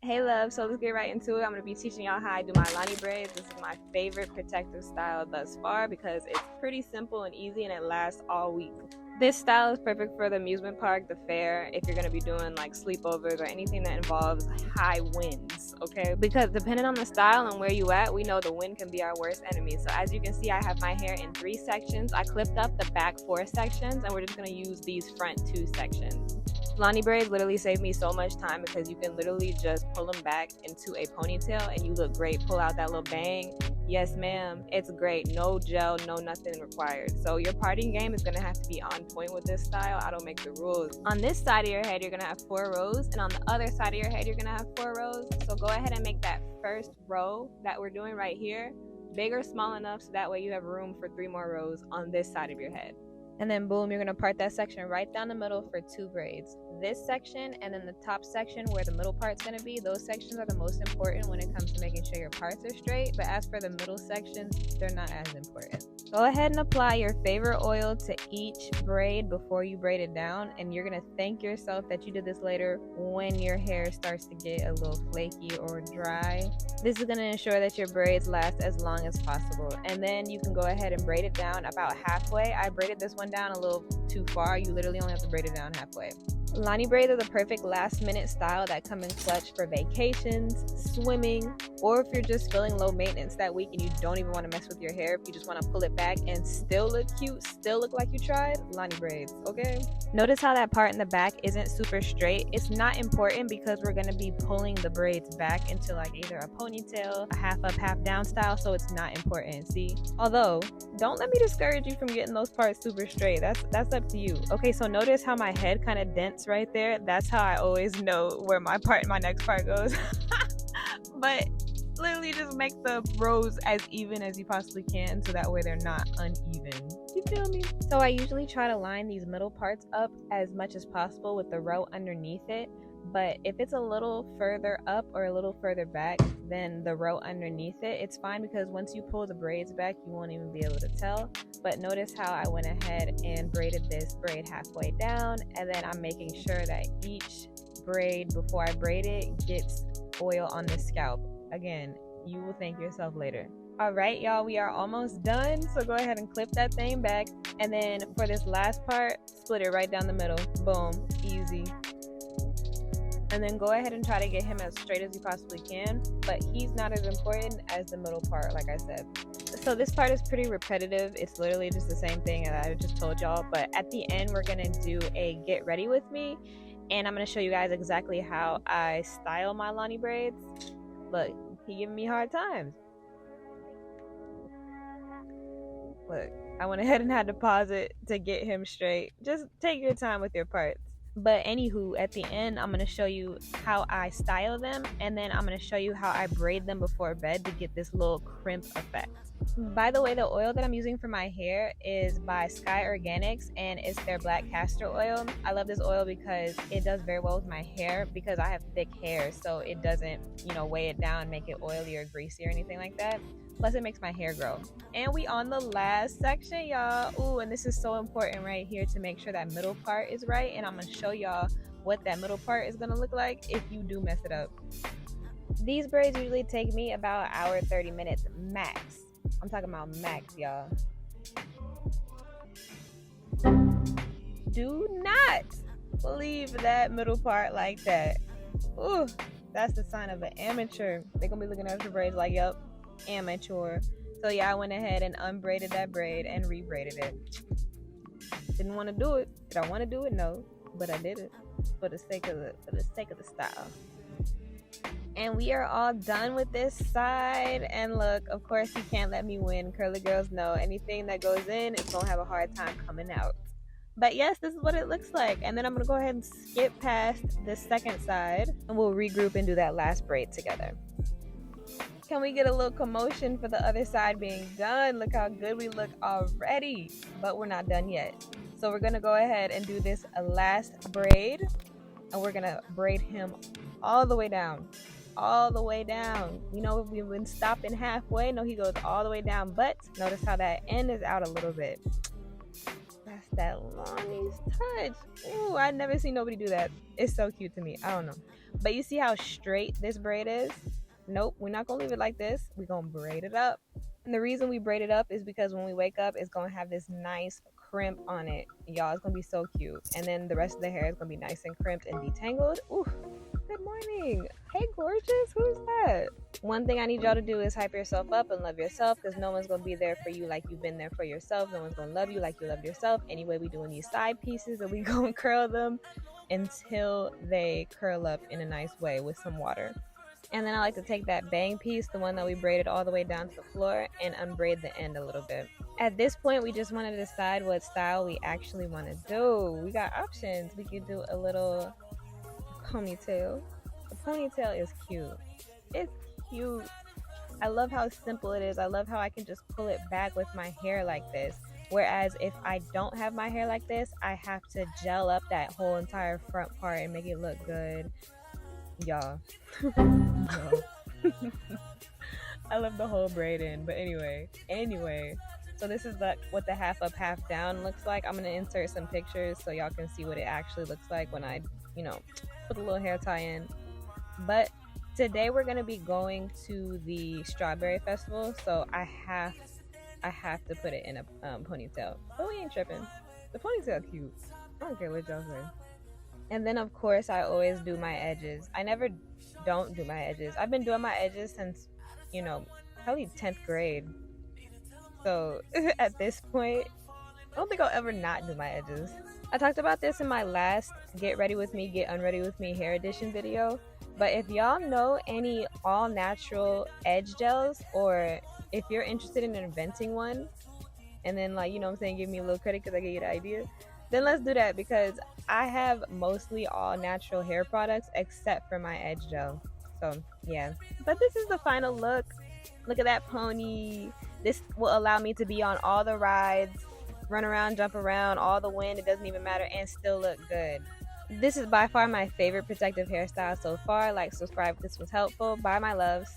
Hey love, so let's get right into it. I'm going to be teaching y'all how I do my Lani braids. This is my favorite protective style thus far because it's pretty simple and easy and it lasts all week. This style is perfect for the amusement park, the fair, if you're going to be doing like sleepovers or anything that involves high winds, okay? Because depending on the style and where you at, we know the wind can be our worst enemy. So as you can see, I have my hair in 3 sections. I clipped up the back 4 sections and we're just going to use these front 2 sections. Lani braids literally save me so much time because you can literally just pull them back into a ponytail and you look great. Pull out that little bang. Yes, ma'am. It's great. No gel, no nothing required. So your parting game is going to have to be on point with this style. I don't make the rules. On this side of your head, you're going to have 4 rows. And on the other side of your head, you're going to have 4 rows. So go ahead and make that first row that we're doing right here big or small enough so that way you have room for 3 more rows on this side of your head. And then boom, you're going to part that section right down the middle for 2 braids. This section and then the top section where the middle part's going to be, those sections are the most important when it comes to making sure your parts are straight. But as for the middle sections, they're not as important. Go ahead and apply your favorite oil to each braid before you braid it down. And you're going to thank yourself that you did this later when your hair starts to get a little flaky or dry. This is going to ensure that your braids last as long as possible. And then you can go ahead and braid it down about halfway. I braided this one down a little too far. You literally only have to braid it down halfway. Lani braids are the perfect last minute style that come in clutch for vacations, swimming, or if you're just feeling low maintenance that week and you don't even want to mess with your hair, if you just want to pull it back and still look cute, still look like you tried, Lani braids, okay? Notice how that part in the back isn't super straight. It's not important because we're going to be pulling the braids back into like either a ponytail, a half up, half down style, so it's not important, see? Although, don't let me discourage you from getting those parts super straight. That's up to you. Okay, so notice how my head kind of dents right there. That's how I always know where my next part goes. But literally just make the rows as even as you possibly can so that way they're not uneven. You feel me? So I usually try to line these middle parts up as much as possible with the row underneath it. But if it's a little further up or a little further back than the row underneath it, it's fine because once you pull the braids back, you won't even be able to tell. But notice how I went ahead and braided this braid halfway down, and then I'm making sure that each braid before I braid it gets oil on the scalp. Again, you will thank yourself later. All right, y'all, we are almost done. So go ahead and clip that thing back. And then for this last part, split it right down the middle. Boom, easy. And then go ahead and try to get him as straight as you possibly can, but he's not as important as the middle part, like I said. So this part is pretty repetitive. It's literally just the same thing that I just told y'all, but at the end we're gonna do a get ready with me, and I'm gonna show you guys exactly how I style my Lani braids. Look, he giving me hard times. Look, I went ahead and had to pause it to get him straight. Just take your time with your parts. But anywho, at the end, I'm going to show you how I style them, and then I'm going to show you how I braid them before bed to get this little crimp effect. By the way, the oil that I'm using for my hair is by Sky Organics, and it's their black castor oil. I love this oil because it does very well with my hair because I have thick hair, so it doesn't, weigh it down, make it oily or greasy or anything like that. Plus it makes my hair grow. And we on the last section, y'all. Ooh, and this is so important right here to make sure that middle part is right. And I'm gonna show y'all what that middle part is gonna look like if you do mess it up. These braids usually take me about 1 hour 30 minutes max. I'm talking about max, y'all. Do not leave that middle part like that. Ooh, that's the sign of an amateur. They're gonna be looking at your braids like, yup, amateur. So yeah, I went ahead and unbraided that braid and rebraided it. Didn't want to do it. Did I want to do it? No, but I did it for the sake of the style. And we are all done with this side. And look, of course you can't let me win. Curly girls know anything that goes in is gonna have a hard time coming out. But yes, this is what it looks like. And then I'm gonna go ahead and skip past the second side and we'll regroup and do that last braid together. Can we get a little commotion for the other side being done? Look how good we look already, but we're not done yet. So we're gonna go ahead and do this last braid, and we're gonna braid him all the way down. All the way down. If we've been stopping halfway, no, he goes all the way down, but notice how that end is out a little bit. That's that Lani's touch. Ooh, I never seen nobody do that. It's so cute to me. I don't know. But you see how straight this braid is? Nope, we're not gonna leave it like this. We're gonna braid it up. And the reason we braid it up is because when we wake up, it's gonna have this nice crimp on it. Y'all, it's gonna be so cute. And then the rest of the hair is gonna be nice and crimped and detangled. Ooh, good morning. Hey, gorgeous. Who's that? One thing I need y'all to do is hype yourself up and love yourself, because no one's gonna be there for you like you've been there for yourself. No one's gonna love you like you love yourself. Anyway, we doing these side pieces and we gonna curl them until they curl up in a nice way with some water. And then I like to take that bang piece, the one that we braided all the way down to the floor, and unbraid the end a little bit. At this point, we just want to decide what style we actually want to do. We got options. We could do a little ponytail. The ponytail is cute. It's cute. I love how simple it is. I love how I can just pull it back with my hair like this. Whereas if I don't have my hair like this, I have to gel up that whole entire front part and make it look good. Y'all. I love the whole braid in, but anyway, so this is what the half up half down looks like. I'm gonna insert some pictures so y'all can see what it actually looks like when I put a little hair tie in. But today we're gonna be going to the strawberry festival, so I have to put it in a ponytail, but we ain't tripping. The ponytail cute. I don't care what y'all say. And then of course I always do my edges. I never don't do my edges. I've been doing my edges since, probably 10th grade. So at this point, I don't think I'll ever not do my edges. I talked about this in my last Get Ready With Me, Get Unready With Me hair edition video. But if y'all know any all natural edge gels, or if you're interested in inventing one, and then give me a little credit because I gave you the idea, then let's do that, because I have mostly all natural hair products except for my edge gel. So yeah, but this is the final look. Look at that pony. This will allow me to be on all the rides, run around, jump around, all the wind, it doesn't even matter, and still look good. This is by far my favorite protective hairstyle so far. Like, subscribe if this was helpful. Bye, my loves.